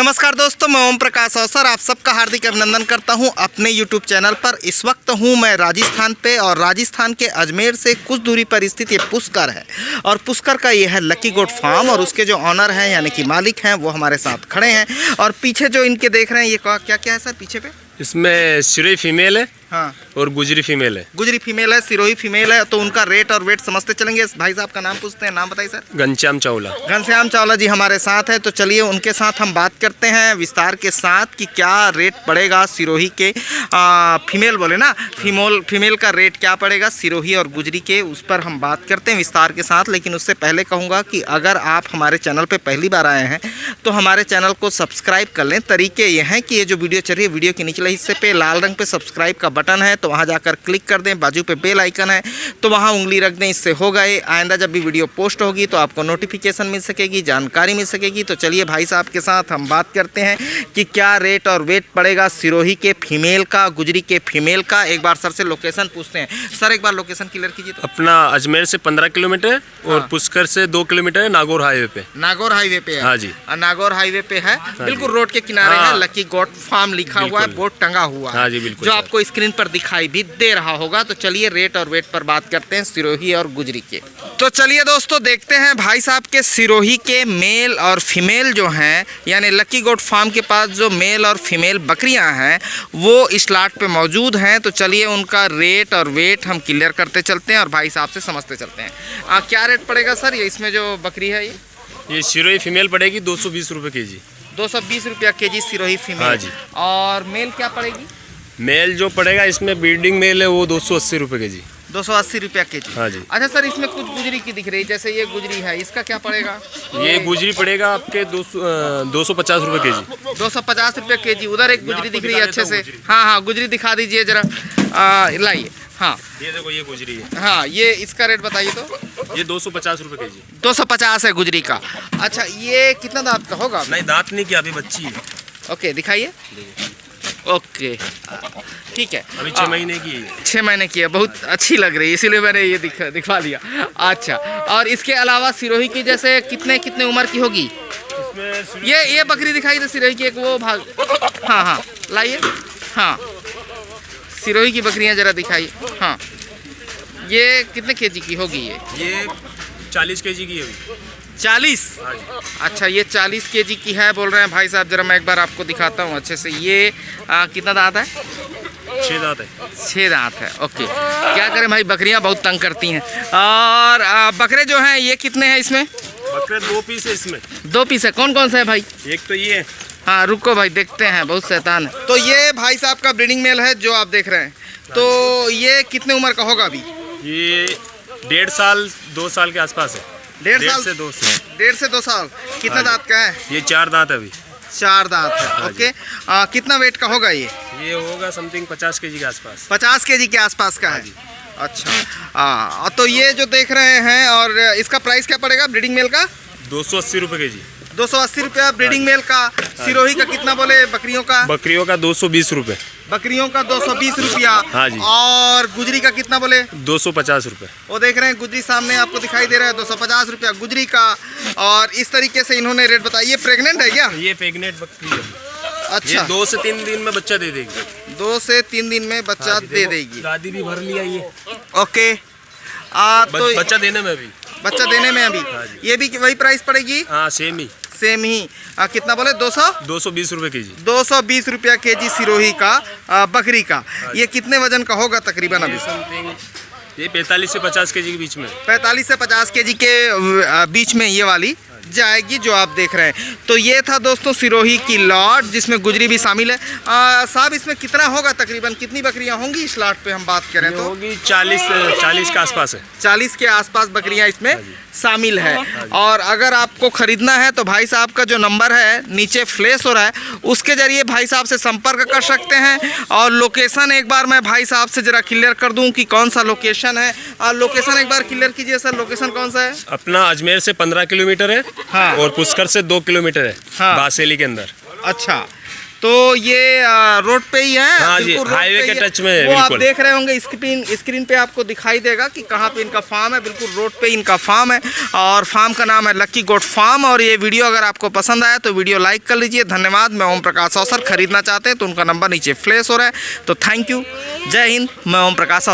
नमस्कार दोस्तों, मैं ओम प्रकाश अवसर आप सबका हार्दिक अभिनंदन करता हूं अपने YouTube चैनल पर। इस वक्त हूं मैं राजस्थान पे और राजस्थान के अजमेर से कुछ दूरी पर स्थित ये पुष्कर है और पुष्कर का ये है लकी गोट फार्म और उसके जो ऑनर हैं यानी कि मालिक हैं वो हमारे साथ खड़े हैं। और पीछे जो इनके देख रहे हैं ये क्या क्या है सर पीछे पे? इसमें सिरोही फीमेल है हाँ और गुजरी फीमेल है। गुजरी फीमेल है, सिरोही फीमेल है। तो उनका रेट और वेट समझते चलेंगे। भाई साहब का नाम पूछते हैं, नाम बताइए सर। घनश्याम चावला। घनश्याम चावला जी हमारे साथ है, तो चलिए उनके साथ हम बात करते हैं विस्तार के साथ कि क्या रेट पड़ेगा सिरोही के फीमेल बोले ना, फीमेल का रेट क्या पड़ेगा सिरोही और गुजरी के, उस पर हम बात करते हैं विस्तार के साथ। लेकिन उससे पहले कहूँगा कि अगर आप हमारे चैनल पर पहली बार आए हैं तो हमारे चैनल को सब्सक्राइब कर लें। तरीके ये हैं कि ये जो वीडियो चल रही है वीडियो के निचले हिस्से पे लाल रंग पे सब्सक्राइब का बटन है, तो वहाँ जाकर क्लिक कर दें। बाजू पे बेल आइकन है तो वहाँ उंगली रख दें। इससे होगा ये आइंदा जब भी वीडियो पोस्ट होगी तो आपको नोटिफिकेशन मिल सकेगी, जानकारी मिल सकेगी। तो चलिए भाई साहब के साथ हम बात करते हैं कि क्या रेट और वेट पड़ेगा सिरोही के फीमेल का, गुजरी के फीमेल का। एक बार सर से लोकेशन पूछते हैं। सर एक बार लोकेशन क्लियर कीजिए तो। अपना अजमेर से 15 किलोमीटर और पुष्कर से 2 किलोमीटर है, नागौर हाईवे पे। नागौर हाईवे पे है? हाँ जी, नागौर हाईवे पे है, बिल्कुल रोड के किनारे है। लकी गोट फार्म लिखा हुआ है, बोर्ड टंगा हुआ है। हाँ जी बिल्कुल, जो आपको स्क्रीन पर दिखाई भी दे रहा होगा। तो चलिए रेट और वेट पर बात करते हैं सिरोही और गुजरी के। तो चलिए दोस्तों देखते हैं भाई साहब के सिरोही के मेल और फीमेल जो हैं, यानी लकी गोट फार्म के पास जो मेल और फीमेल बकरियां हैं वो इस लाट पे मौजूद हैं। तो चलिए उनका रेट और वेट हम क्लियर करते चलते हैं और भाई साहब से समझते चलते हैं। क्या रेट पड़ेगा सर ये इसमें जो बकरी है? ये सिरोही फीमेल पड़ेगी 220 रुपये के जी। 220 रुपया के जी सिरोही फीमेल। हाँ जी। और मेल क्या पड़ेगी? मेल जो पड़ेगा इसमें ब्रीडिंग मेल है वो 280 रुपये के जी। 280 रुपया के जी। हाँ जी। अच्छा सर इसमें कुछ गुजरी की दिख रही है, जैसे ये गुजरी है, इसका क्या पड़ेगा? ये गुजरी पड़ेगा आपके 250 रुपये के जी। 250 रुपये के जी। उधर एक गुजरी दिख रही है अच्छे से। हाँ हाँ गुजरी दिखा दीजिए जरा, लाइए। हाँ ये देखो ये गुजरी है। हाँ ये इसका रेट बताइए तो। ये 250 रुपये के जी। 250 है गुजरी का। अच्छा ये कितना दांत का होगा? नहीं दांत नहीं किया, अभी बच्ची है। ओके दिखाइए। ओके ठीक है, अभी 6 महीने की है। 6 महीने की है, बहुत अच्छी लग रही है इसीलिए मैंने ये दिखवा दिया। अच्छा और इसके अलावा सिरोही की जैसे कितने कितने उम्र की होगी? इसमें ये बकरी दिखाई दे सिरोही की एक वो भाग। हाँ हाँ लाइए। हाँ सिरोही की बकरियां जरा दिखाइए। हाँ ये कितने केजी की होगी? ये 40 केजी की है। 40? अच्छा ये 40 केजी की है बोल रहे हैं भाई साहब। जरा मैं एक बार आपको दिखाता हूँ अच्छे से। ये कितना दांत है? 6 दांत है। 6 दांत है। ओके क्या करें भाई, बकरियां बहुत तंग करती हैं। और बकरे जो हैं ये कितने हैं इसमें? बकरे 2 पीस है इसमें। 2 पीस है। कौन कौन सा है भाई? एक तो ये। हाँ रुको भाई देखते हैं, बहुत शैतान है। तो ये भाई साहब का ब्रीडिंग मेल है जो आप देख रहे हैं। तो ये कितने उम्र का होगा अभी? ये 1.5 साल 2 साल के आसपास है। 1.5 से 2 साल। 1.5 से 2 साल। कितना दांत का है? ये 4 दांत है अभी। 4 दांत है। ओके कितना वेट का होगा ये होगा समथिंग 50 केजी के आसपास। 50 केजी के आसपास का है। अच्छा तो ये जो देख रहे हैं, और इसका प्राइस क्या पड़ेगा ब्रीडिंग मेल का? 280 रुपये के जी। 280 रुपया ब्रीडिंग मेल का। सिरोही का कितना बोले बकरियों का? बकरियों का 220 रुपये। बकरियों का 220 रुपया। हाँ जी। और गुजरी का कितना बोले? 250 रुपये। वो देख रहे हैं गुजरी सामने आपको दिखाई दे रहा है, 250 रुपया गुजरी का। और इस तरीके से इन्होंने रेट बताया। ये प्रेग्नेंट है क्या? ये प्रेग्नेंट बकरी है। अच्छा ये 2 से 3 दिन में बच्चा दे देगी। 2 से 3 दिन में बच्चा दे देगी। दादी भी भर लिया ये। ओके तो बच्चा देने में अभी। बच्चा देने में अभी ये भी वही प्राइस पड़ेगी? हाँ सेम ही। कितना बोले? 220 रुपये के जी। 220 रुपया के जी सिरोही का बकरी का। ये कितने वजन का होगा तकरीबन अभी? ये 45 से 50 केजी के बीच में। 45 से 50 केजी के बीच में ये वाली जाएगी जो आप देख रहे हैं। तो ये था दोस्तों सिरोही की लॉट जिसमें गुजरी भी शामिल है। साहब इसमें कितना होगा तकरीबन, कितनी बकरियां होंगी इस लॉट पे हम बात करें तो? होगी 40 के आसपास है। 40 के आसपास बकरियां इसमें शामिल है। और अगर आपको खरीदना है तो भाई साहब का जो नंबर है नीचे फ्लैश हो रहा है उसके जरिए भाई साहब से संपर्क कर सकते हैं। और लोकेशन एक बार मैं भाई साहब से जरा क्लियर कर दूं कि कौन सा लोकेशन है। लोकेशन एक बार क्लियर कीजिए सर, लोकेशन कौन सा है? अपना अजमेर से 15 किलोमीटर है। हाँ। और पुष्कर से 2 किलोमीटर है। हाँ। बासेली के अंदर। अच्छा तो ये रोड पे ही है। हाँ जी, बिल्कुल रोड हाईवे पे के ही है। टच में है, वो आप बिल्कुल। देख रहे होंगे स्क्रीन पे आपको दिखाई देगा कि कहाँ पे इनका फार्म है। बिल्कुल रोड पे इनका फार्म है और फार्म का नाम है लकी गोट फार्म। और ये वीडियो अगर आपको पसंद आया तो वीडियो लाइक कर लीजिए। धन्यवाद। मैं ओम प्रकाश अवसर, खरीदना चाहते हैं तो उनका नंबर नीचे फ्लैश हो रहा है। तो थैंक यू, जय हिंद। मैं ओम प्रकाश।